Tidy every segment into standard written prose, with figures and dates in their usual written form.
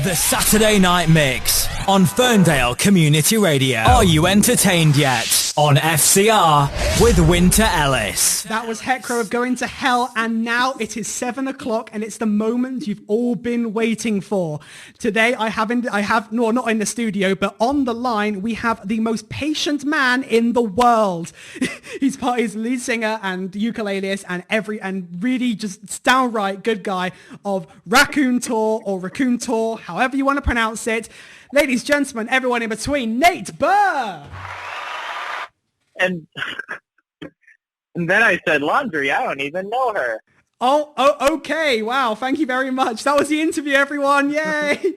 The Saturday Night Mix on Ferndale Community Radio. Are you entertained yet? On FCR with Winter Ellis. That was Hecro of Going to Hell, and now it is 7 o'clock, and it's the moment you've all been waiting for. Today no, not in the studio, but on the line, we have the most patient man in the world. He's lead singer and ukuleleist and really just downright good guy of Raccoon Tour or Raccoon Tour, however you want to pronounce it. Ladies, gentlemen, everyone in between, Nate Burr. And then I said laundry. I don't even know her. Oh, okay. Wow. Thank you very much. That was the interview, everyone. Yay.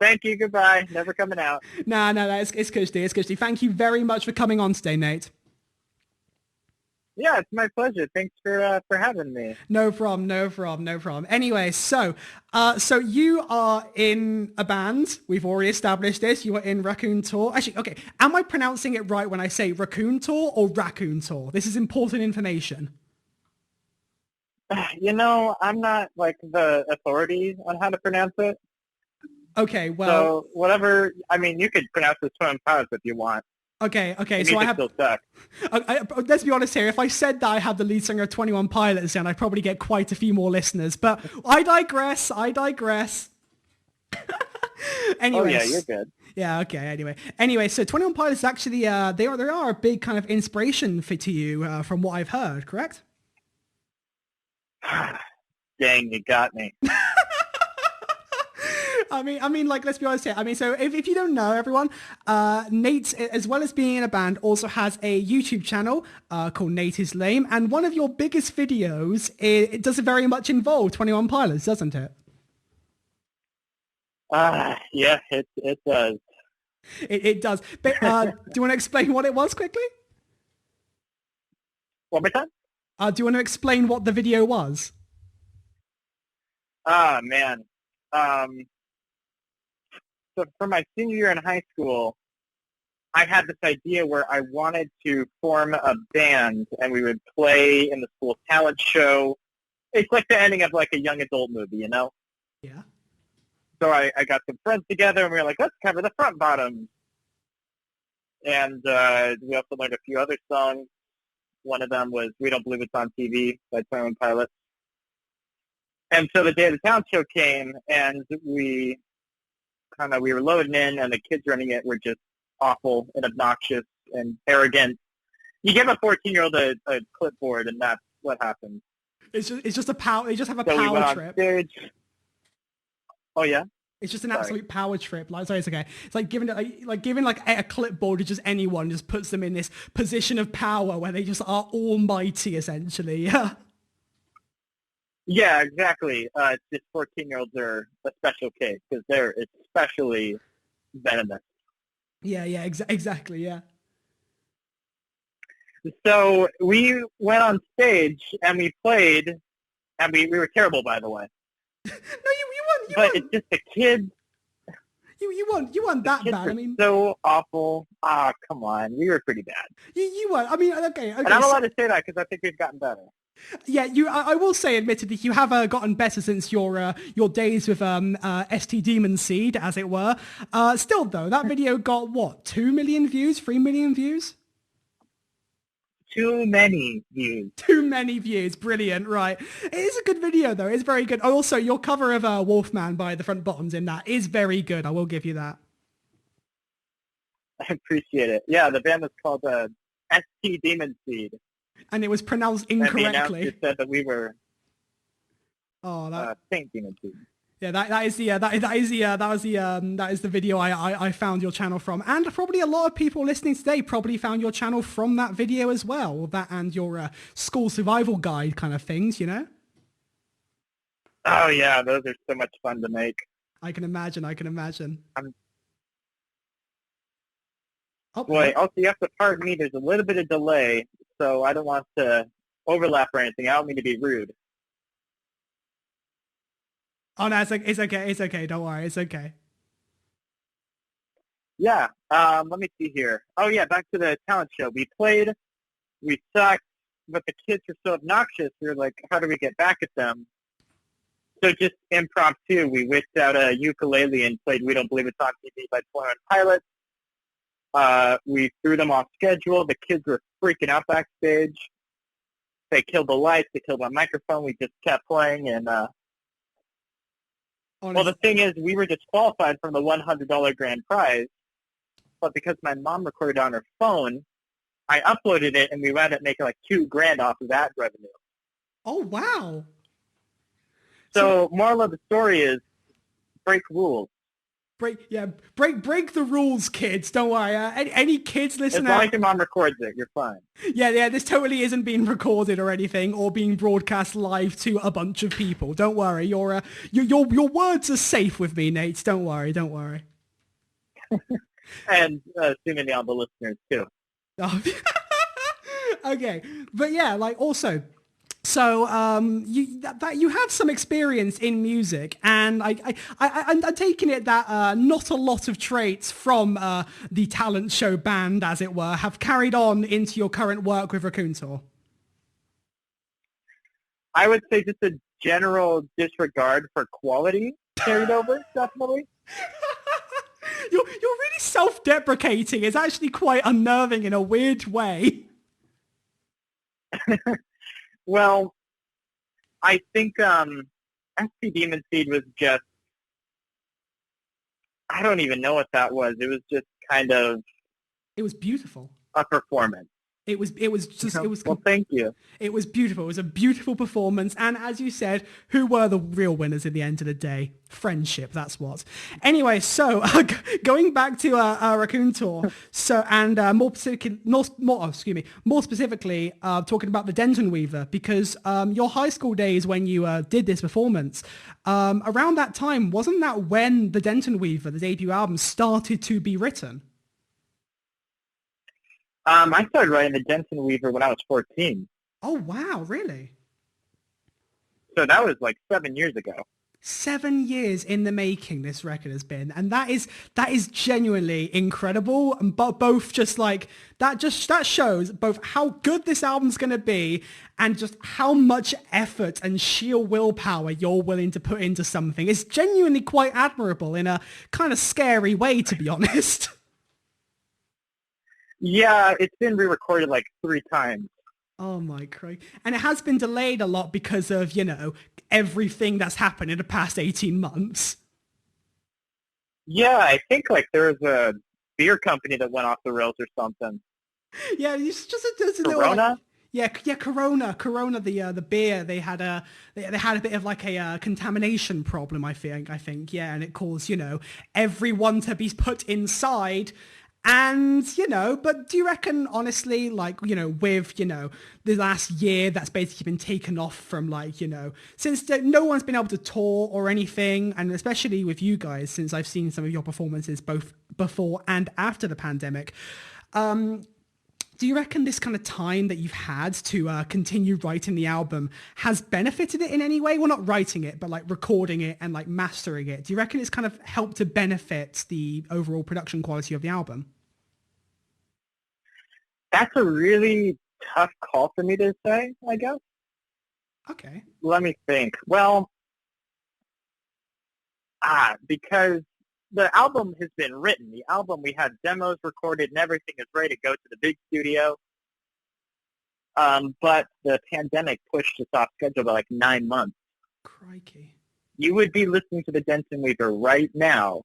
Thank you. Goodbye. Never coming out. No. It's Kushti. It's Kushti. Thank you very much for coming on today, Nate. Yeah, it's my pleasure. Thanks for having me. No problem. Anyway, so you are in a band. We've already established this. You are in Raccoon Tour. Actually, okay. Am I pronouncing it right when I say Raccoon Tour or Raccoon Tour? This is important information. You know, I'm not like the authority on how to pronounce it. Okay, well. So whatever. I mean, you could pronounce this 21 Pilots if you want. Okay. So I have. Still stuck. Let's be honest here. If I said that I have the lead singer of 21 Pilots, then I'd probably get quite a few more listeners. But I digress. Anyways. Oh yeah, you're good. Yeah. Okay. Anyway. So 21 Pilots actually they are a big kind of inspiration to you from what I've heard. Correct? Dang, you got me. I mean, like, let's be honest here. I mean, so if you don't know, everyone, Nate, as well as being in a band, also has a YouTube channel called NateIsLame, and one of your biggest videos, it doesn't very much involve 21 Pilots, doesn't it? Yeah, it does. It does. But do you want to explain what it was quickly? One more time? Do you want to explain what the video was? Man. So for my senior year in high school, I had this idea where I wanted to form a band, and we would play in the school talent show. It's like the ending of like a young adult movie, you know? Yeah. So I got some friends together, and we were like, let's cover the front bottom. And we also learned a few other songs. One of them was We Don't Believe It's on TV by 21 Pilots. And so the day of the talent show came, and we were loading in, and the kids running it were just awful and obnoxious and arrogant. You give a 14-year-old a clipboard, and that's what happens. It's just a power. They just have a so power we went trip. On stage. Oh yeah. It's just an absolute power trip. Like, sorry, it's okay. It's like giving a clipboard to just anyone, just puts them in this position of power where they just are almighty, essentially. Yeah. Yeah, exactly. Just 14-year-olds are a special case because they're especially venomous. Yeah, exactly, yeah. So we went on stage and we played, and we were terrible, by the way. No, you But weren't. it's just the kids. You weren't that bad. I mean, so awful. Come on, we were pretty bad. You weren't. I mean, okay. And I'm allowed to say that because I think we've gotten better. Yeah, I will say, admittedly, you have gotten better since your days with ST Demon Seed, as it were. Still, though, that video got, what, 2 million views, 3 million views? Too many views. Too many views. Brilliant, right. It is a good video, though. It's very good. Also, your cover of Wolfman by the Front Bottoms in that is very good. I will give you that. I appreciate it. Yeah, the band was called ST Demon Seed. And it was pronounced incorrectly. And the announcer said that we were Saint Demon Seed. Yeah, that is the video I found your channel from, and probably a lot of people listening today probably found your channel from that video as well. That and your school survival guide kind of things, you know. Oh yeah, those are so much fun to make. I can imagine. Boy, also you have to pardon me. There's a little bit of delay, so I don't want to overlap or anything. I don't mean to be rude. Oh no, it's okay. Don't worry, it's okay. Yeah, let me see here. Oh yeah, back to the talent show. We played, we sucked, but the kids were so obnoxious. We were like, how do we get back at them? So just impromptu, we whipped out a ukulele and played We Don't Believe It's on TV by 21 Pilots. We threw them off schedule. The kids were freaking out backstage. They killed the lights. They killed my microphone. We just kept playing. And well, the thing is, we were disqualified from the $100 grand prize. But because my mom recorded on her phone, I uploaded it, and we wound up making like $2,000 off of that revenue. Oh, wow. So moral of the story is break rules. Break the rules, kids. Don't worry. Any kids listening? As long as your mom records it, you're fine. Yeah. This totally isn't being recorded or anything, or being broadcast live to a bunch of people. Don't worry. Your words are safe with me, Nate. Don't worry. And assuming all the listeners too. Oh. Okay, but yeah, like also. So you have some experience in music, and I'm taking it that not a lot of traits from the talent show band, as it were, have carried on into your current work with Raccoon Tour. I would say just a general disregard for quality carried over, definitely. You're really self-deprecating. It's actually quite unnerving in a weird way. Well, I think SP Demon Seed was just, I don't even know what that was. It was just kind of... It was beautiful. A performance. It was Well, thank you. It was beautiful. It was a beautiful performance. And as you said, who were the real winners at the end of the day? Friendship, that's what. Anyway, so going back to Raccoon Tour, so and more specifically, talking about the Dentonweaver, because your high school days when you did this performance, around that time, wasn't that when the Dentonweaver, the debut album, started to be written? I started writing the Dentonweaver when I was 14. Oh, wow, really? So that was like 7 years ago. 7 years in the making this record has been, and that is genuinely incredible. And both just like that shows both how good this album's going to be and just how much effort and sheer willpower you're willing to put into something. It's genuinely quite admirable in a kind of scary way, to be honest. Yeah, it's been re-recorded like 3 times. Oh my Christ. And it has been delayed a lot because of, everything that's happened in the past 18 months. Yeah, I think like there was a beer company that went off the rails or something. Yeah, it's just a Corona? Corona, the beer, they had a bit of like a contamination problem, I think, yeah, and it caused, everyone to be put inside. And, but do you reckon, honestly, like, with, the last year that's basically been taken off from, like, since no one's been able to tour or anything, and especially with you guys, since I've seen some of your performances both before and after the pandemic, do you reckon this kind of time that you've had to continue writing the album has benefited it in any way? Well, not writing it, but like recording it and like mastering it. Do you reckon it's kind of helped to benefit the overall production quality of the album? That's a really tough call for me to say, I guess. Okay. Let me think. Well, because the album has been written. The album, we had demos recorded and everything is ready to go to the big studio. But the pandemic pushed us off schedule by like 9 months. Crikey. You would be listening to the Dentonweaver right now,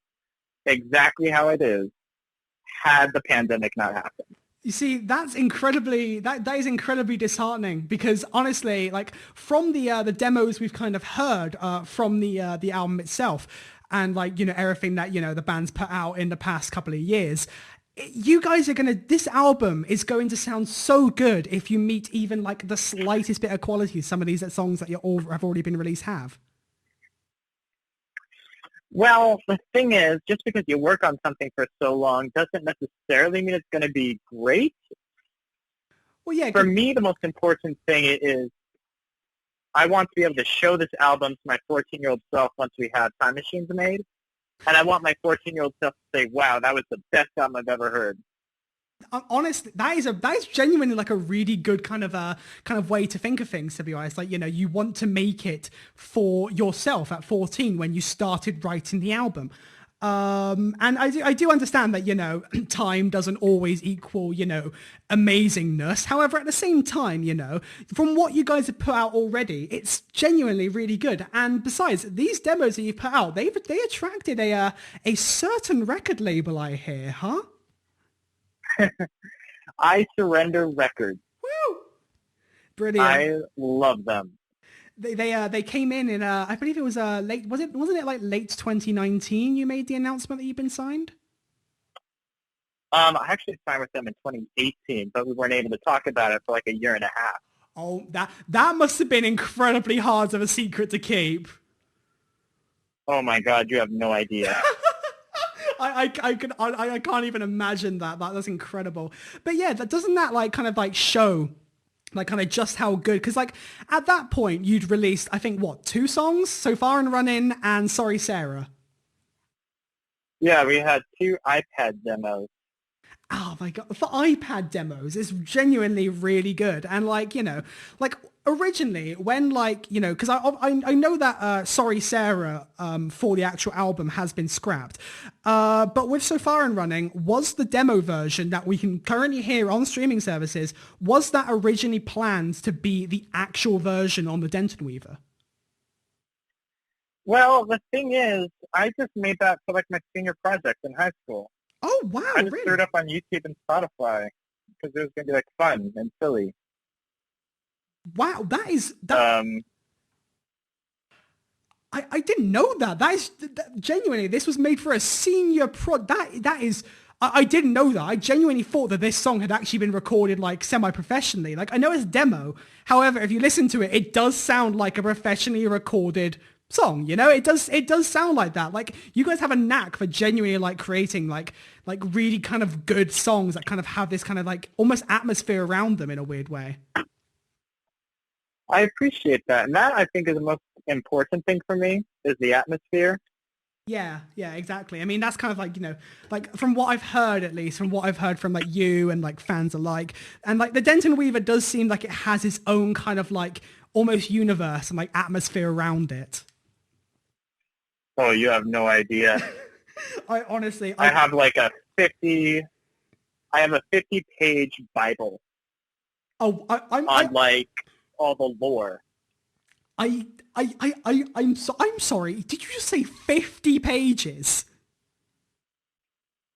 exactly how it is, had the pandemic not happened. You see, that is incredibly disheartening, because honestly, like from the demos we've kind of heard from the album itself, and like, everything that, the band's put out in the past couple of years, you guys are this album is going to sound so good if you meet even like the slightest bit of quality some of these songs that have already been released have. Well, the thing is, just because you work on something for so long doesn't necessarily mean it's going to be great. Well, yeah. For me, the most important thing is I want to be able to show this album to my 14-year-old self once we have Time Machines made. And I want my 14-year-old self to say, wow, that was the best album I've ever heard. Honestly, that is genuinely like a really good kind of way to think of things, to be honest. Like, you want to make it for yourself at 14 when you started writing the album. And I do understand that, time doesn't always equal, amazingness. However, at the same time, from what you guys have put out already, it's genuinely really good. And besides, these demos that you've put out, they attracted a certain record label, I hear, huh? I Surrender Records. Woo! Brilliant. I love them. They came in I believe it was wasn't it like late 2019 you made the announcement that you've been signed? I actually signed with them in 2018, but we weren't able to talk about it for like a year and a half. Oh, that must have been incredibly hard of a secret to keep. Oh my God, you have no idea. I can't even imagine that. That's incredible. But yeah, doesn't that like kind of like show like kind of just how good, because like at that point you'd released, I think, what, 2 songs, Sofarinrunning and Sorry Sarah? Yeah, we had 2 iPad demos. Oh my God, for iPad demos, it's genuinely really good. And like, like originally when like, because I know that Sorry Sarah for the actual album has been scrapped. But with Sofarinrunning, was the demo version that we can currently hear on streaming services, was that originally planned to be the actual version on the Dentonweaver? Well, the thing is, I just made that for like my senior project in high school. Oh, wow, I just really? threw it up on YouTube and Spotify because it was going to be like fun and silly. Wow, I didn't know that. Genuinely, this was made for a senior that is, I didn't know that. I genuinely thought that this song had actually been recorded like semi-professionally. Like, I know it's a demo. However, if you listen to it, it does sound like a professionally recorded song. It does sound like that. Like, you guys have a knack for genuinely like creating like really kind of good songs that kind of have this kind of like almost atmosphere around them in a weird way. I appreciate that. And that, I think, is the most important thing for me, is the atmosphere. Yeah, exactly. I mean, that's kind of like, like from what I've heard, at least, from what I've heard from like you and like fans alike. And like the Dentonweaver does seem like it has its own kind of like almost universe and like atmosphere around it. Oh, you have no idea. I have like a 50-page Bible. Oh, I'm like all the lore. I'm sorry. Did you just say 50 pages?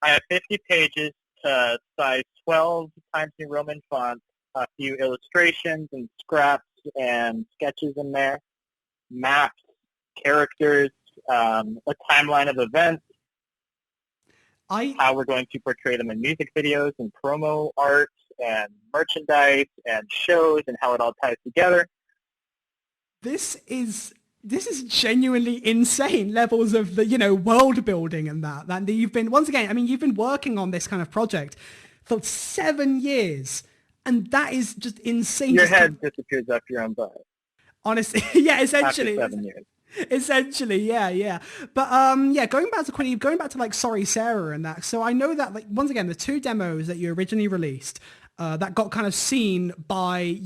I have 50 pages to size 12 Times New Roman font, a few illustrations and scraps and sketches in there, maps, characters, a timeline of events, how we're going to portray them in music videos and promo art and merchandise and shows and how it all ties together. This is genuinely insane levels of the, world building and that you've been, once again, I mean, you've been working on this kind of project for 7 years, and that is just insane. Your head disappears up your own butt. Honestly, yeah, essentially. After 7 years. Essentially, yeah. But going back to like Sorry Sarah and that. So I know that like once again the 2 demos that you originally released that got kind of seen by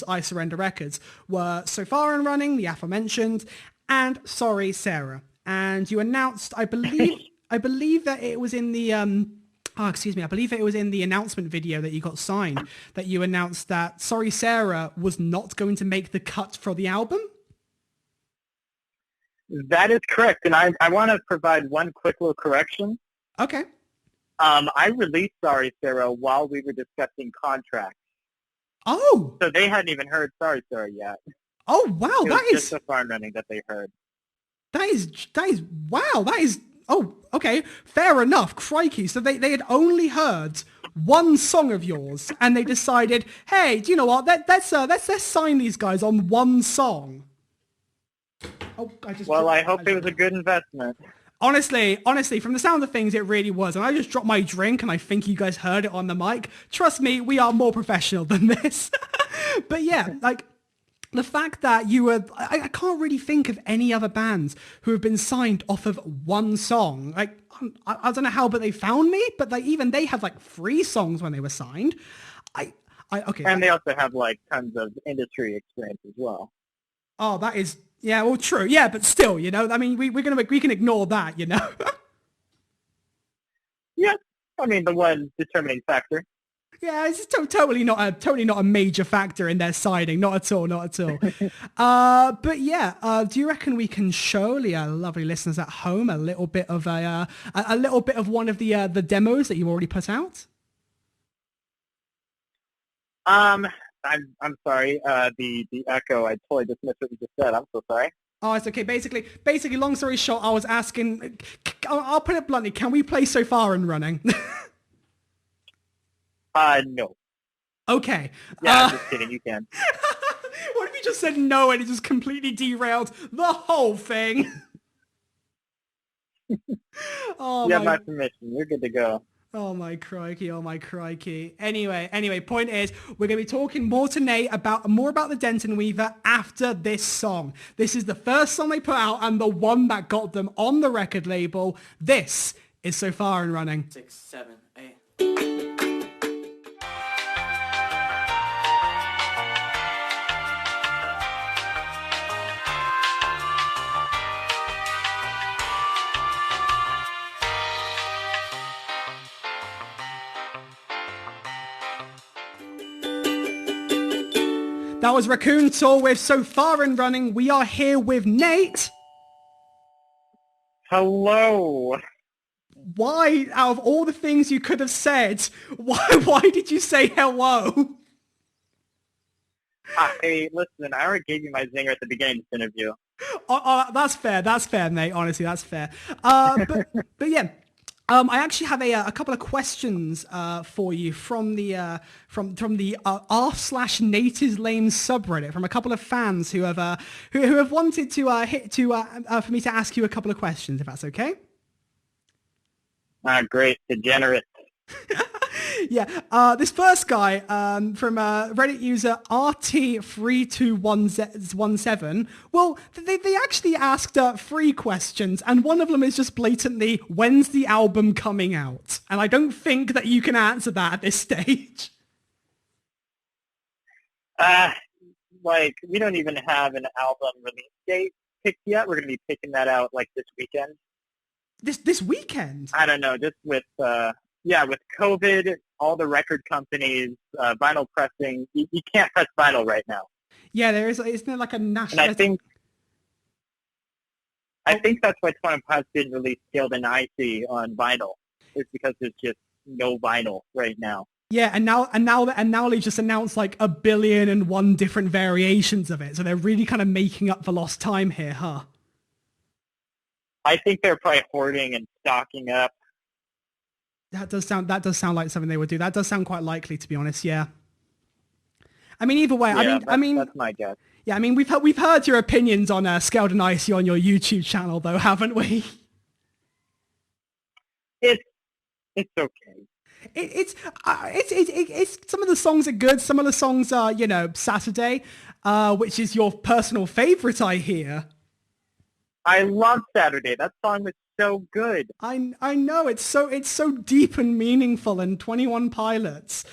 I Surrender Records were Sofarinrunning, the aforementioned, and Sorry Sarah. And you announced, I believe that it was in the I believe it was in the announcement video that you got signed that you announced that Sorry Sarah was not going to make the cut for the album. That is correct, and I want to provide one quick little correction. Okay. I released Sorry Sarah while we were discussing contracts. Oh. So they hadn't even heard Sorry Sarah yet. Oh, wow, that is just Sofarinrunning that they heard. That is, wow, that is, oh, okay, fair enough, crikey. So they had only heard one song of yours, and they decided, hey, do you know what, let's sign these guys on one song. Oh, I hope it was a good investment. Honestly, from the sound of things, it really was. And I just dropped my drink, and I think you guys heard it on the mic. Trust me, we are more professional than this. But yeah, like, the fact that you were, I can't really think of any other bands who have been signed off of one song. Like, I don't know how, but they found me, but like even they had like 3 songs when they were signed. Okay. And they also have like tons of industry experience as well. Oh, that is, yeah, well, true. Yeah, but still, you know, I mean, we can ignore that, you know? Yeah, I mean, the one determining factor. Yeah, it's totally not a major factor in their siding. Not at all. But yeah, do you reckon we can show the lovely listeners at home a little bit of one of the demos that you already put out? I'm sorry. The echo. I totally just missed what you just said. I'm so sorry. Oh, it's okay. Basically, long story short, I was asking. I'll put it bluntly. Can we play Sofarinrunning? No. Okay. Yeah, I'm just kidding. You can. What if you just said no and it just completely derailed the whole thing? Oh, you have my permission. You're good to go. Oh my crikey. Anyway, point is, we're going to be talking more to Nate about the Dentonweaver after this song. This is the first song they put out and the one that got them on the record label. This is Sofarinrunning. 6, 7, 8. That was Raccoon Tour with Sofarinrunning. We are here with Nate. Hello. Why, out of all the things you could have said, why did you say hello? Hey, listen, I already gave you my zinger at the beginning of this interview. That's fair, mate. Honestly, that's fair. But yeah. I actually have a couple of questions for you from the r/NateIsLame subreddit from a couple of fans who have wanted to for me to ask you a couple of questions, if that's okay. Great, degenerate. Yeah, this first guy from Reddit user RT32117, well, they actually asked 3 questions, and one of them is just blatantly, when's the album coming out? And I don't think that you can answer that at this stage. We don't even have an album release date picked yet. We're going to be picking that out, like, this weekend. This weekend? I don't know, just with... with COVID, all the record companies, vinyl pressing, you can't press vinyl right now. Yeah, isn't there like a national... And I think that's why 21 didn't release Scaled and Icy on vinyl. It's because there's just no vinyl right now. Yeah, and now they just announced like 1,000,000,001 different variations of it. So they're really kind of making up for lost time here, huh? I think they're probably hoarding and stocking up. That does sound like something they would do. That does sound quite likely, to be honest. Yeah. I mean, either way. Yeah, that's my guess. Yeah, I mean, we've heard your opinions on Scaled and Icy on your YouTube channel, though, haven't we? It's okay. It's some of the songs are good. Some of the songs are, Saturday, which is your personal favorite, I hear. I love Saturday. That song was so good. I know it's so deep and meaningful. And 21 Pilots.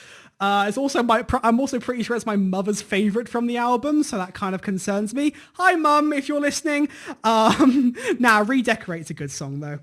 It's also I'm also pretty sure it's my mother's favorite from the album, so that kind of concerns me. Hi, Mum, if you're listening. Redecorate's a good song though.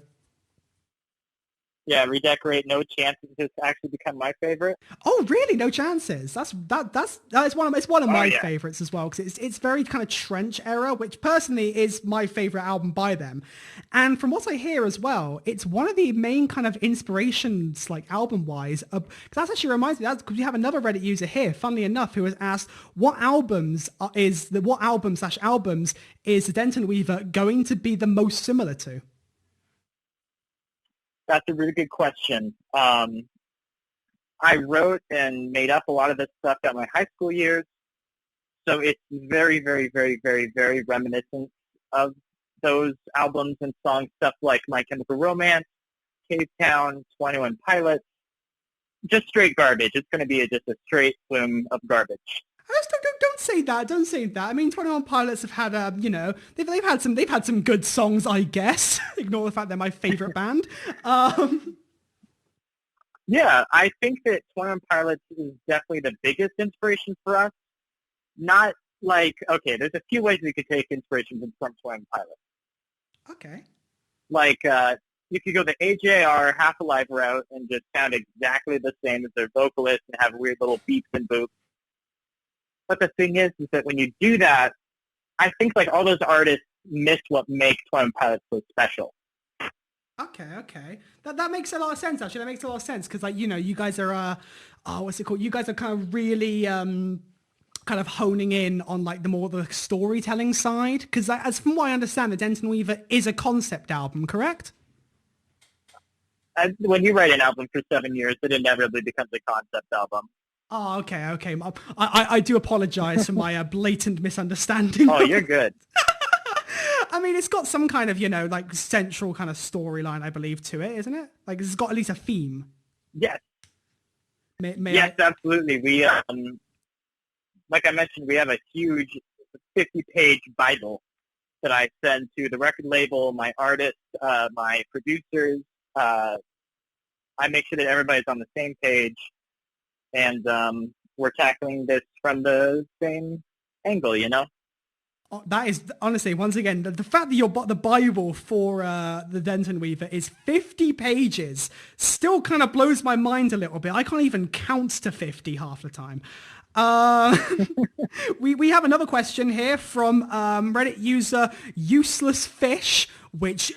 Yeah, Redecorate, No Chances has actually become my favorite. Oh, really? No Chances. That's one of my favorites as well, because it's very kind of trench era, which personally is my favorite album by them. And from what I hear as well, it's one of the main kind of inspirations, like album wise. That actually reminds me, because we have another Reddit user here, funnily enough, who has asked what albums is the Dentonweaver going to be the most similar to? That's a really good question. I wrote and made up a lot of this stuff at my high school years, so it's very, very, very, very, very reminiscent of those albums and songs, stuff like My Chemical Romance, Cave Town, 21 Pilots, just straight garbage. It's going to be just a straight plume of garbage. say that. Don't say that. I mean, 21 Pilots have had, they've had some good songs, I guess. Ignore the fact they're my favorite band. Yeah, I think that 21 Pilots is definitely the biggest inspiration for us. Not like, okay, there's a few ways we could take inspiration from 21 Pilots. Okay. Like, you could go the AJR Half Alive route and just sound exactly the same as their vocalist and have weird little beeps and boops. But the thing is that when you do that, I think like all those artists miss what makes 21 Pilots so special. Okay. That makes a lot of sense, actually. That makes a lot of sense because, like, you guys are, what's it called? You guys are kind of really kind of honing in on, like, the storytelling side. Because as from what I understand, the Dentonweaver is a concept album, correct? When you write an album for 7 years, it inevitably becomes a concept album. Oh, okay. I do apologize for my blatant misunderstanding. Oh, you're good. I mean, it's got some kind of, like central kind of storyline, I believe, to it, isn't it? Like, it's got at least a theme. Yes. Yes, absolutely. We, like I mentioned, we have a huge 50-page Bible that I send to the record label, my artists, my producers. I make sure that everybody's on the same page, and we're tackling this from the same angle, Oh, that is, honestly, once again, the fact that the Bible for the Dentonweaver is 50 pages still kind of blows my mind a little bit. I can't even count to 50 half the time. We have another question here from Reddit user Useless Fish, which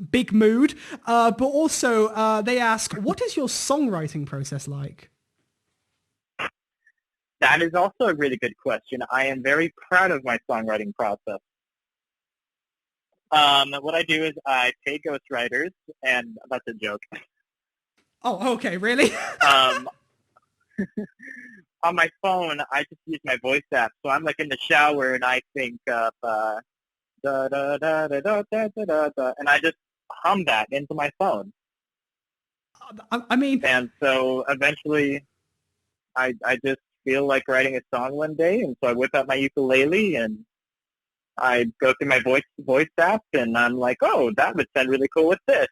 big mood. But also they ask, what is your songwriting process like? That is also a really good question. I am very proud of my songwriting process. What I do is I pay ghostwriters, and that's a joke. Oh, okay, really? On my phone, I just use my voice app. So I'm like in the shower, and I think of da da da da da da da da, and I just hum that into my phone. I mean, and so eventually, I just feel like writing a song one day, and so I whip out my ukulele and I go through my voice app, and I'm like, oh, that would sound really cool with this.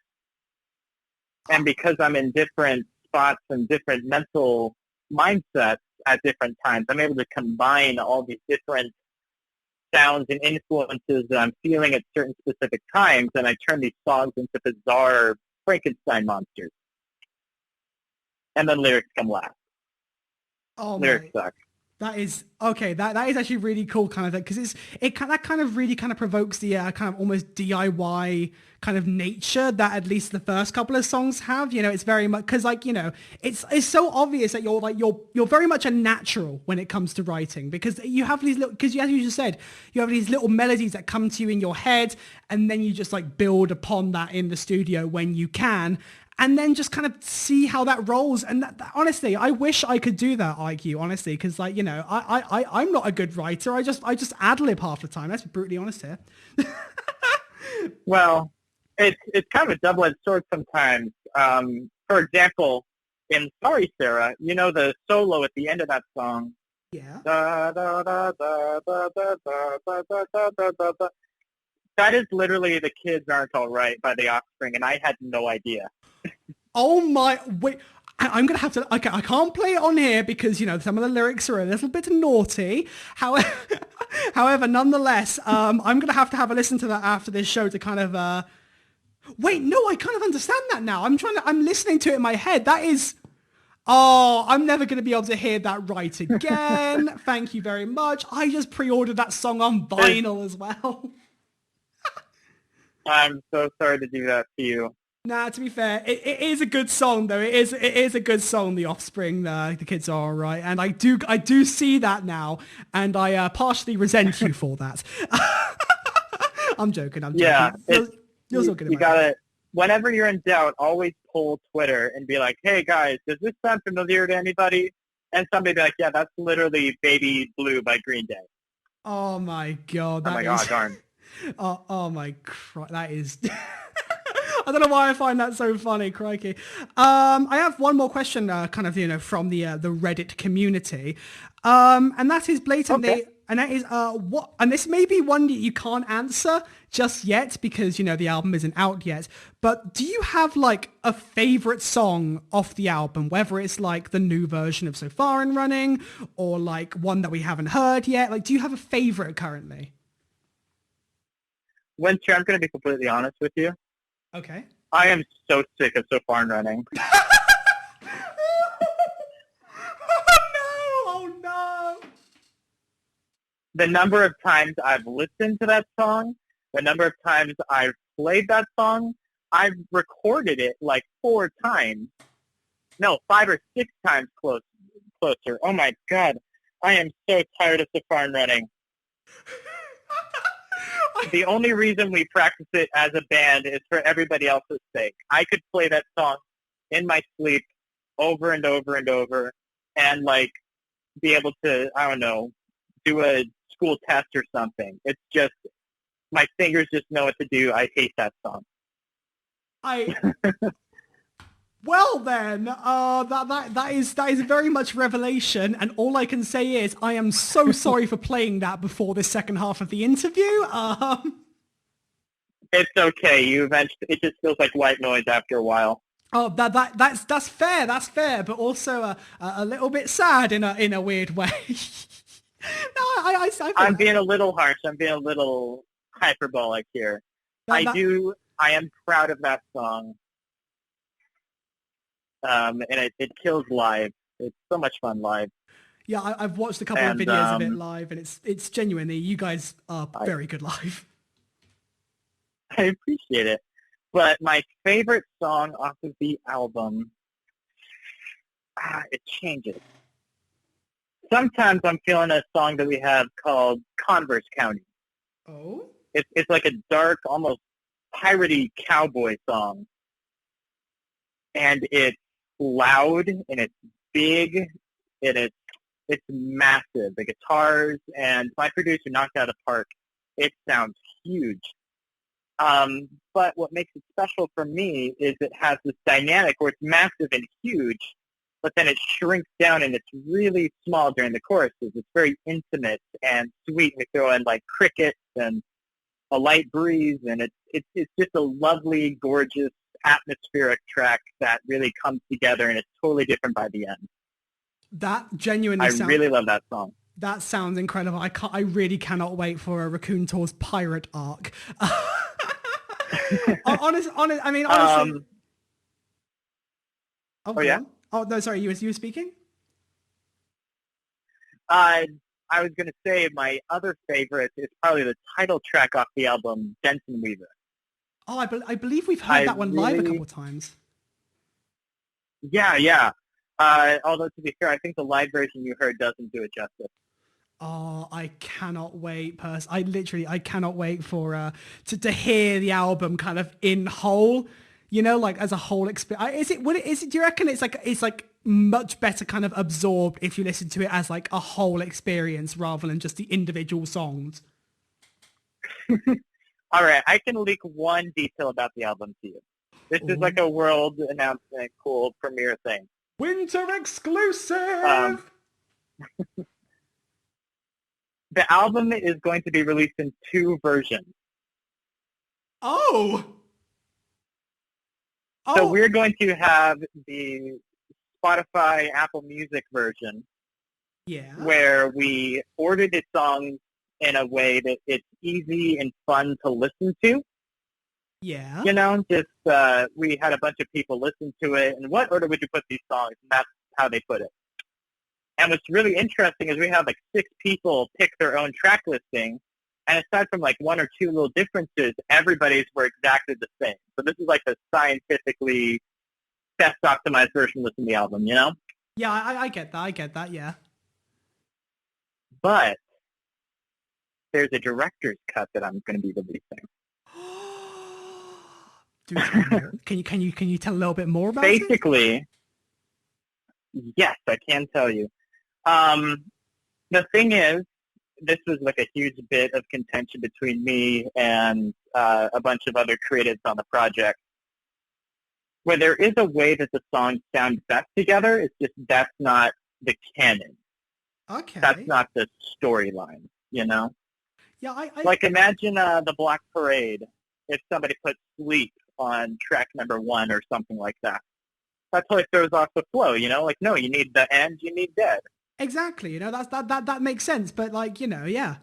And because I'm in different spots and different mental mindsets at different times, I'm able to combine all these different sounds and influences that I'm feeling at certain specific times, and I turn these songs into bizarre Frankenstein monsters. And then lyrics come last. Oh, lyrics suck. That is okay. That is actually really cool, kind of thing, because that kind of really kind of provokes the kind of almost DIY kind of nature that at least the first couple of songs have. It's very much because it's so obvious that you're very much a natural when it comes to writing, because you have these little, because as you just said, you have these little melodies that come to you in your head, and then you just like build upon that in the studio when you can. And then just kind of see how that rolls. And that, honestly, I wish I could do that, IQ, honestly, because I'm not a good writer. I just ad-lib half the time. Let's be brutally honest here. Well, it's kind of a double-edged sword sometimes. For example, in Sorry Sarah, the solo at the end of that song. Yeah. Da, da, da, da, da, da, da, da, da, da, da. That is literally The Kids Aren't All Right by The Offspring, and I had no idea. Oh my, wait, I'm going to have to, okay, I can't play it on here because, some of the lyrics are a little bit naughty. However, nonetheless, I'm going to have a listen to that after this show to kind of, wait, no, I kind of understand that now. I'm listening to it in my head. That is, I'm never going to be able to hear that right again. Thank you very much. I just pre-ordered that song on vinyl as well. I'm so sorry to do that to you. Nah, to be fair, it is a good song though. It is a good song, The Offspring. The Kids Are All Right, and I do see that now, and I partially resent you for that. I'm joking. Yeah, you're so good. You gotta. Whenever you're in doubt, always pull Twitter and be like, "Hey guys, does this sound familiar to anybody?" And somebody be like, "Yeah, that's literally Baby Blue by Green Day." Oh my god! God, darn. Oh my Christ! That is. I don't know why I find that so funny, crikey. I have one more question, kind of, from the Reddit community, and that is blatantly, Okay. and that is what, and this may be one that you can't answer just yet because the album isn't out yet. But do you have like a favorite song off the album, whether it's like the new version of Sofarinrunning or like one that we haven't heard yet? Like, do you have a favorite currently? Winter, I'm going to be completely honest with you. Okay. I am so sick of Sofarinrunning. Oh no! The number of times I've listened to that song, the number of times I've played that song, I've recorded it like 4 times. No, 5 or 6 times closer. Oh my God. I am so tired of Sofarinrunning. The only reason we practice it as a band is for everybody else's sake. I could play that song in my sleep over and over and over and like be able to, I don't know, do a school test or something. It's just, my fingers just know what to do. I hate that song. Well then, that is very much revelation, and all I can say is I am so sorry for playing that before the second half of the interview. It's okay. It just feels like white noise after a while. Oh, that's fair. That's fair, but also a little bit sad in a weird way. No, I I'm being a little harsh. I'm being a little hyperbolic here. I am proud of that song. And it kills live. It's so much fun live. Yeah, I've watched a couple of videos of it live, and it's genuinely, you guys are very good live. I appreciate it. But my favorite song off of the album, it changes. Sometimes I'm feeling a song that we have called Converse County. Oh? It's like a dark, almost piratey cowboy song. And it's loud, and it's big, and it's massive. The guitars, and my producer knocked out of the park. It sounds huge. But what makes it special for me is it has this dynamic where it's massive and huge, but then it shrinks down and it's really small during the choruses. It's very intimate and sweet. We throw in like crickets and a light breeze, and it's just a lovely, gorgeous, atmospheric track that really comes together, and it's totally different by the end. That genuinely I really love that song. That sounds incredible. I really cannot wait for a Raccoon Tour's pirate arc. Honestly. Oh yeah. Oh no, sorry. You were speaking. I was going to say my other favorite is probably the title track off the album, Dentonweaver. Oh, I believe we've heard that one live a couple of times. Yeah. Although, to be fair, I think the live version you heard doesn't do it justice. Oh, I cannot wait, I cannot wait for to hear the album kind of in whole, like as a whole experience. Do you reckon it's like much better kind of absorbed if you listen to it as like a whole experience rather than just the individual songs? All right, I can leak one detail about the album to you. This is like a world announcement, cool premiere thing. Winter exclusive! The album is going to be released in 2 versions. Oh! So we're going to have the Spotify, Apple Music version. Yeah. Where we ordered the songs in a way that it's easy and fun to listen to. Yeah. We had a bunch of people listen to it, and what order would you put these songs? And that's how they put it. And what's really interesting is we have like 6 people pick their own track listing, and aside from like 1 or 2 little differences, everybody's were exactly the same. So this is like the scientifically best optimized version of the album, Yeah, I get that, yeah. But there's a director's cut that I'm going to be releasing. Dude, can you tell a little bit more about it? Basically, yes, I can tell you. The thing is, this was like a huge bit of contention between me and a bunch of other creatives on the project. where there is a way that the songs sound best together. It's just that's not the canon. Okay. That's not the storyline, you know? Yeah, Like, imagine the Black Parade if somebody put Sleep on track number 1 or something like that. That totally throws off the flow, you know? Like, no, you need the end, you need dead. Exactly, you know, that makes sense, but like, you know, yeah.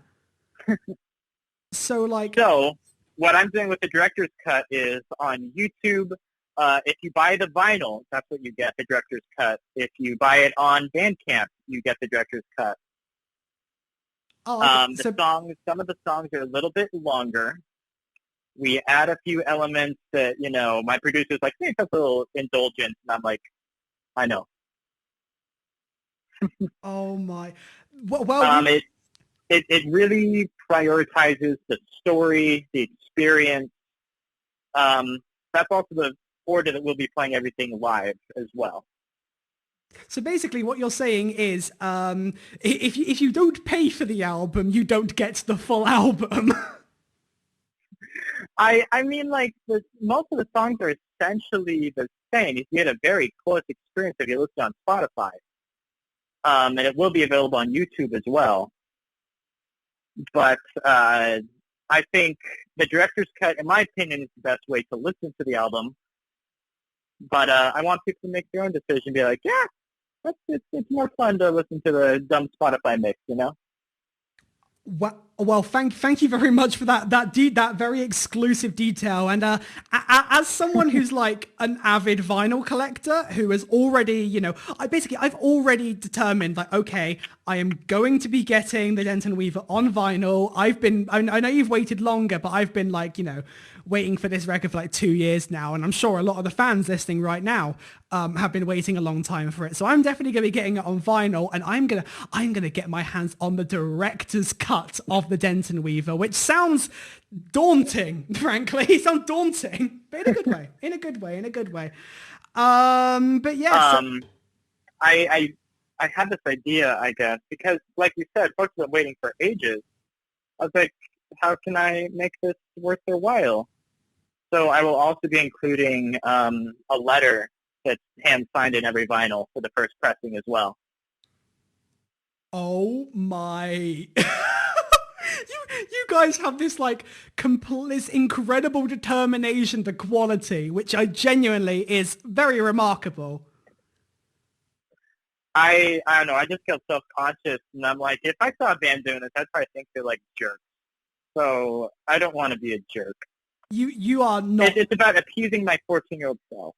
So what I'm doing with the director's cut is on YouTube. If you buy the vinyl, that's what you get, the director's cut. If you buy it on Bandcamp, you get the director's cut. Oh, okay. Some of the songs are a little bit longer. We add a few elements that, you know, my producer's like, hey, that's a little indulgent. And I'm like, I know. Oh, my. Well, it really prioritizes the story, the experience. That's also the order that we'll be playing everything live as well. So basically what you're saying is if you don't pay for the album, you don't get the full album. I mean, like, most of the songs are essentially the same. You get a very close experience if you listen on Spotify. And it will be available on YouTube as well. But I think the director's cut, in my opinion, is the best way to listen to the album. But I want people to make their own decision, be like, yeah, it's more fun to listen to the dumb Spotify mix, you know? Well, thank you very much for that very exclusive detail. And as someone who's like an avid vinyl collector who has already, you know, I've already determined like, okay, I am going to be getting the Dentonweaver on vinyl. I know you've waited longer, but I've been like, you know, waiting for this record for like 2 years now, and I'm sure a lot of the fans listening right now have been waiting a long time for it. So I'm definitely going to be getting it on vinyl, and I'm gonna get my hands on the director's cut of the Dentonweaver, which sounds daunting, frankly. It sounds daunting, but in a good way. In a good way. But yeah. I had this idea, I guess, because like you said, folks have been waiting for ages. I was like, how can I make this worth their while? So I will also be including a letter that's hand-signed in every vinyl for the first pressing as well. Oh my... you guys have this like this incredible determination to quality, which I genuinely is very remarkable. I don't know. I just feel self-conscious, and I'm like, if I saw a band doing this, I'd probably think they're like jerks. So I don't want to be a jerk. You are not. It's about appeasing my 14-year-old self.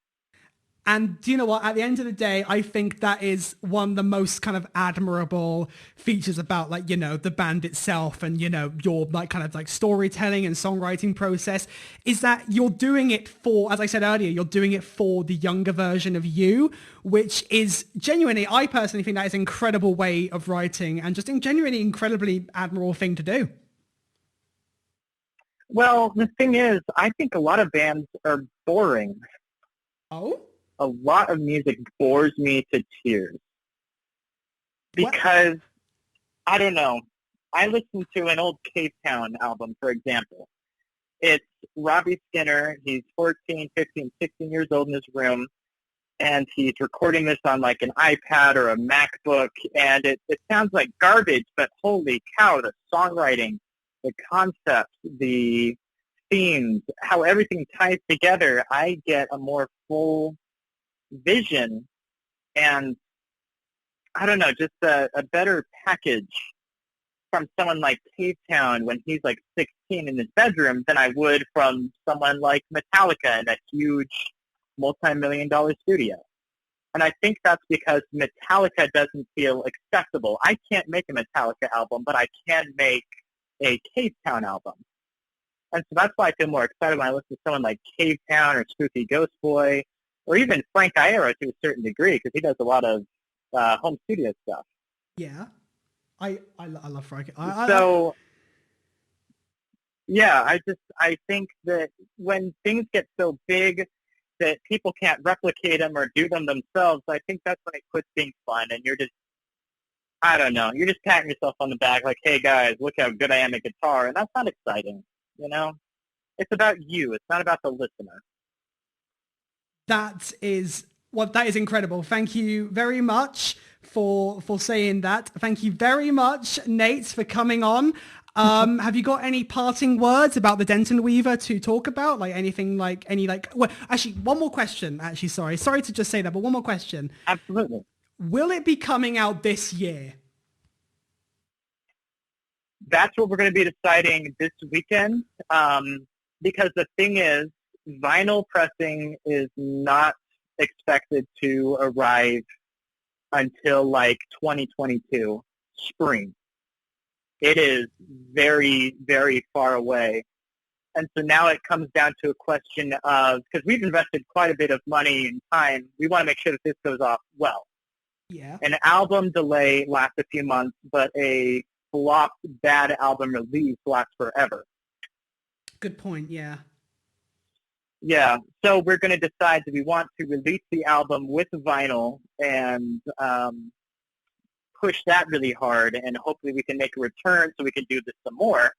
And do you know what? At the end of the day, I think that is one of the most kind of admirable features about, like, you know, the band itself and, you know, your like kind of like storytelling and songwriting process is that you're doing it for, as I said earlier, you're doing it for the younger version of you, which is genuinely, I personally think that is an incredible way of writing and just a genuinely incredibly admirable thing to do. Well, the thing is, I think a lot of bands are boring. Oh? A lot of music bores me to tears. Because, what? I don't know, I listened to an old Cave Town album, for example. It's Robbie Skinner. He's 14, 15, 16 years old in his room, and he's recording this on like an iPad or a MacBook, and it sounds like garbage, but holy cow, the songwriting, the concepts, the themes, how everything ties together, I get a more full vision and, I don't know, just a better package from someone like Cave Town when he's like 16 in his bedroom than I would from someone like Metallica in a huge multi-million-dollar studio. And I think that's because Metallica doesn't feel accessible. I can't make a Metallica album, but I can make a Cave Town album. And so that's why I feel more excited when I listen to someone like Cave Town or Spooky Ghost Boy, or even Frank Iero to a certain degree, because he does a lot of home studio stuff. Yeah, I love Frank. Yeah, I think that when things get so big that people can't replicate them or do them themselves, I think that's when it quits being fun, and you're just, I don't know, you're just patting yourself on the back like, hey guys, look how good I am at guitar, and that's not exciting, you know? It's about you. It's not about the listener. That is incredible. Thank you very much for saying that. Thank you very much, Nate, for coming on. Have you got any parting words about the Dentonweaver to talk about? Like anything, well, actually, one more question. Actually, sorry to just say that, but one more question. Absolutely. Will it be coming out this year? That's what we're going to be deciding this weekend. Because the thing is, vinyl pressing is not expected to arrive until like 2022 spring. It is very, very far away. And so now it comes down to a question of, because we've invested quite a bit of money and time, we want to make sure that this goes off well. Yeah. An album delay lasts a few months, but a flopped bad album release lasts forever. Good point, yeah. Yeah, so we're going to decide, do we want to release the album with vinyl and push that really hard, and hopefully we can make a return so we can do this some more?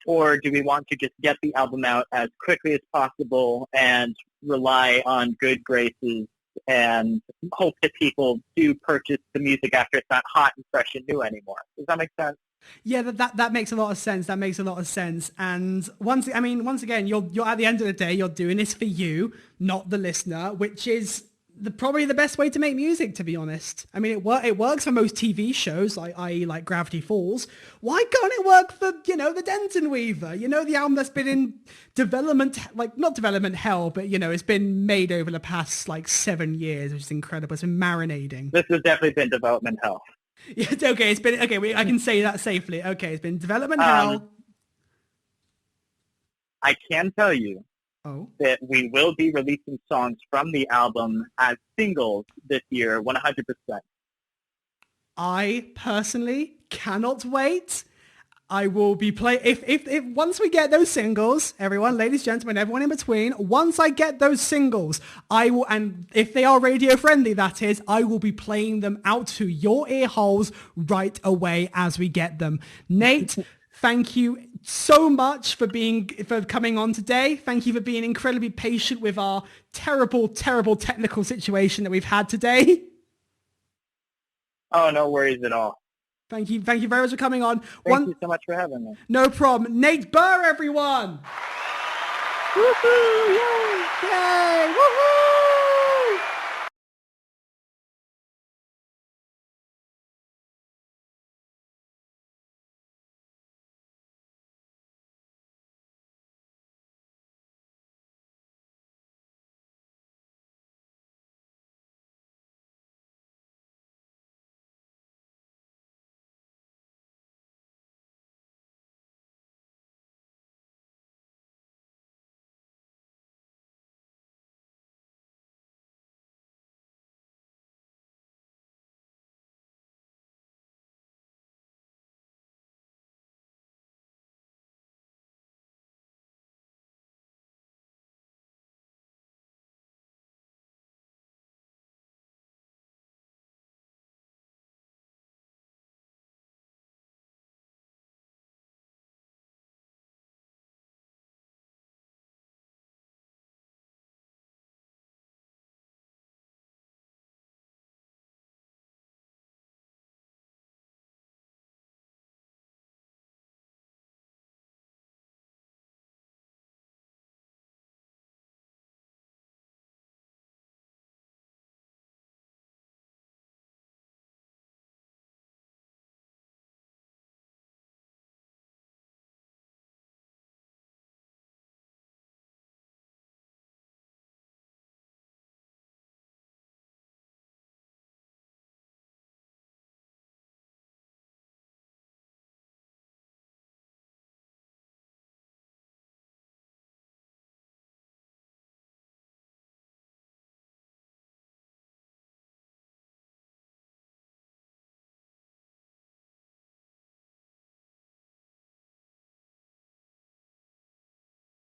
Or do we want to just get the album out as quickly as possible and rely on good graces and hope that people do purchase the music after it's not hot and fresh and new anymore? Does that make sense? Yeah, that makes a lot of sense. That makes a lot of sense. And once again, you're at the end of the day, you're doing this for you, not the listener, which is probably the best way to make music, to be honest. I mean, it works for most TV shows, like Gravity Falls. Why can't it work for, the Dentonweaver? The album that's been in development, not development hell, but, it's been made over the past, 7 years, which is incredible. It's been marinating. This has definitely been development hell. Yeah, okay, I can say that safely. Okay, it's been development hell. I can tell you that we will be releasing songs from the album as singles this year, 100%. I personally cannot wait. I will be if once we get those singles, everyone, ladies, gentlemen, everyone in between, once I get those singles, I will, and if they are radio friendly, that is, I will be playing them out to your ear holes right away as we get them. Nate, thank you so much for coming on today. Thank you for being incredibly patient with our terrible, terrible technical situation that we've had today. Oh, no worries at all. Thank you very much for coming on. Thank you so much for having me. No problem. Nate Burr, everyone! Woohoo! Yay! Yay! Woohoo!